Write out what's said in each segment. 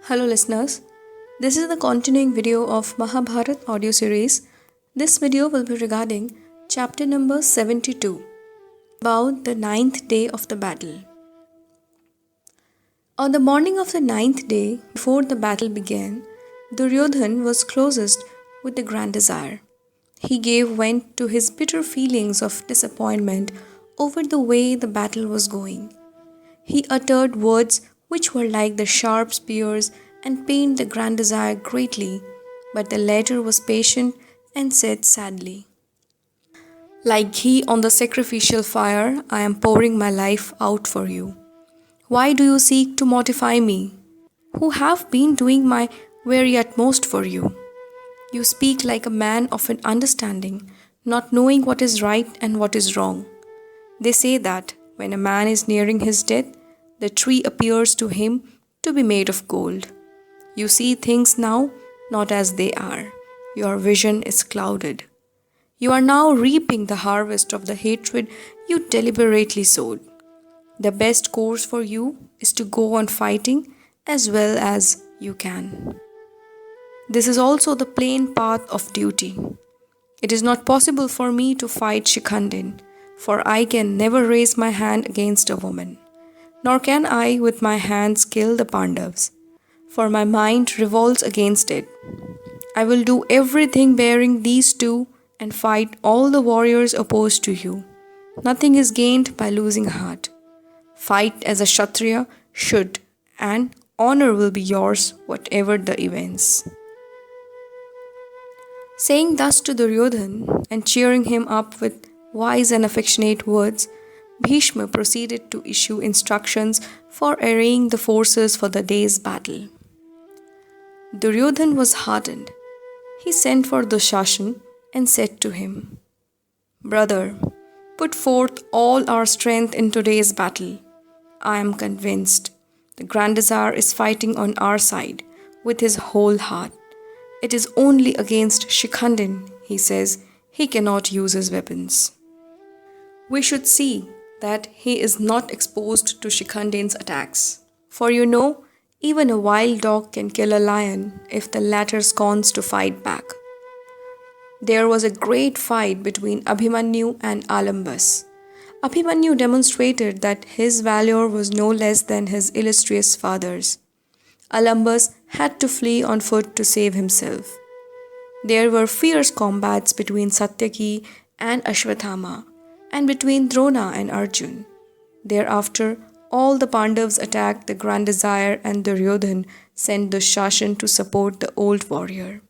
Hello, listeners. This is the continuing video of Mahabharat audio series. This video will be regarding chapter number 72 about the ninth day of the battle. On the morning of the ninth day, before the battle began, Duryodhan was closest with the Grand Desire. He gave vent to his bitter feelings of disappointment over the way the battle was going. He uttered words which were like the sharp spears and pained the Grand Desire greatly, but the latter was patient and said sadly, "Like ghee on the sacrificial fire, I am pouring my life out for you. Why do you seek to mortify me, who have been doing my very utmost for you? You speak like a man of an understanding, not knowing what is right and what is wrong. They say that when a man is nearing his death, the tree appears to him to be made of gold. You see things now not as they are. Your vision is clouded. You are now reaping the harvest of the hatred you deliberately sowed. The best course for you is to go on fighting as well as you can. This is also the plain path of duty. It is not possible for me to fight Shikhanden, for I can never raise my hand against a woman. Nor can I with my hands kill the Pandavas, for my mind revolts against it. I will do everything bearing these two and fight all the warriors opposed to you. Nothing is gained by losing heart. Fight as a Kshatriya should, and honor will be yours whatever the events." Saying thus to Duryodhan and cheering him up with wise and affectionate words, Bhishma proceeded to issue instructions for arraying the forces for the day's battle. Duryodhan was heartened. He sent for Dushashan and said to him, "Brother, put forth all our strength in today's battle. I am convinced the Grand Desire is fighting on our side with his whole heart. It is only against Shikhanden, he says, he cannot use his weapons. We should see that he is not exposed to Shikhanden's attacks. For you know, even a wild dog can kill a lion if the latter scorns to fight back. There was a great fight between Abhimanyu and Alambas. Abhimanyu demonstrated that his valor was no less than his illustrious father's. Alambas had to flee on foot to save himself. There were fierce combats between Satyaki and Ashwathama, and between Drona and Arjun. Thereafter, all the Pandavas attacked the Grand Desire, and Duryodhan sent Dushashan to support the old warrior.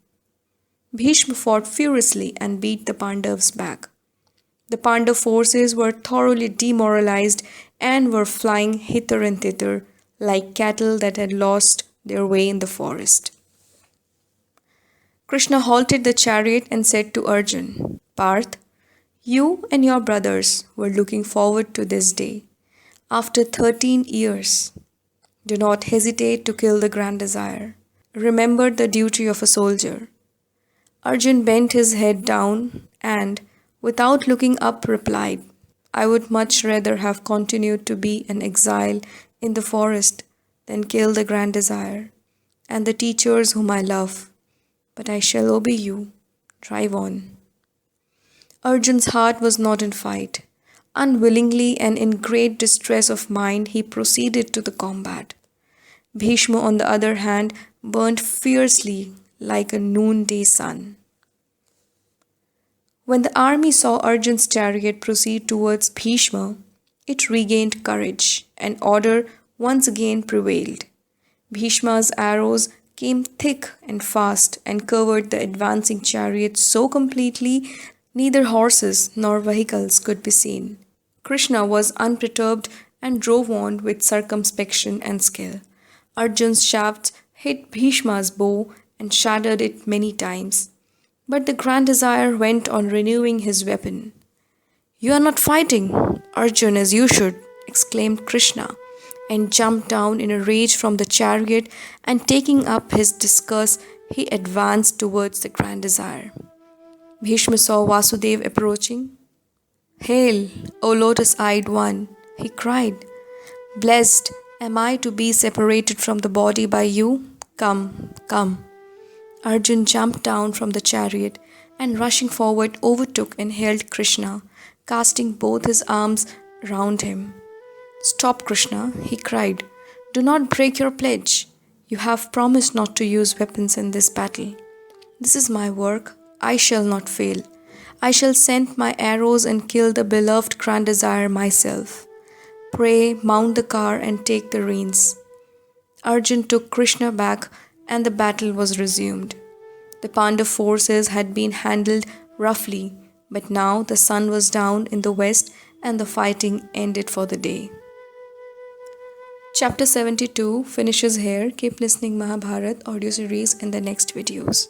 Bhishma fought furiously and beat the Pandavas back. The Pandav forces were thoroughly demoralized and were flying hither and thither like cattle that had lost their way in the forest. Krishna halted the chariot and said to Arjun, "Parth, you and your brothers were looking forward to this day. After 13 years, do not hesitate to kill the Grand Desire. Remember the duty of a soldier." Arjun bent his head down and, without looking up, replied, "I would much rather have continued to be an exile in the forest than kill the Grand Desire and the teachers whom I love. But I shall obey you. Drive on." Arjun's heart was not in fight. Unwillingly and in great distress of mind, he proceeded to the combat. Bhishma, on the other hand, burnt fiercely like a noonday sun. When the army saw Arjun's chariot proceed towards Bhishma, it regained courage, and order once again prevailed. Bhishma's arrows came thick and fast and covered the advancing chariot so completely neither horses nor vehicles could be seen. Krishna was unperturbed and drove on with circumspection and skill. Arjun's shafts hit Bhishma's bow and shattered it many times. But the Grand Desire went on renewing his weapon. "You are not fighting, Arjun, as you should," exclaimed Krishna, and jumped down in a rage from the chariot, and taking up his discus, he advanced towards the Grand Desire. Bhishma saw Vasudev approaching. "Hail, O lotus-eyed one," he cried. "Blessed am I to be separated from the body by you. Come, come. Arjun jumped down from the chariot and rushing forward overtook and held Krishna, casting both his arms round him. Stop, Krishna, he cried. Do not break your pledge. You have promised not to use weapons in this battle. This is my work. I shall not fail. I shall send my arrows and kill the beloved Grand Desire myself. Pray, mount the car and take the reins. Arjun took Krishna back and the battle was resumed. The Pandav forces had been handled roughly, but now the sun was down in the west and the fighting ended for the day. Chapter 72 finishes here. Keep listening Mahabharat audio series in the next videos.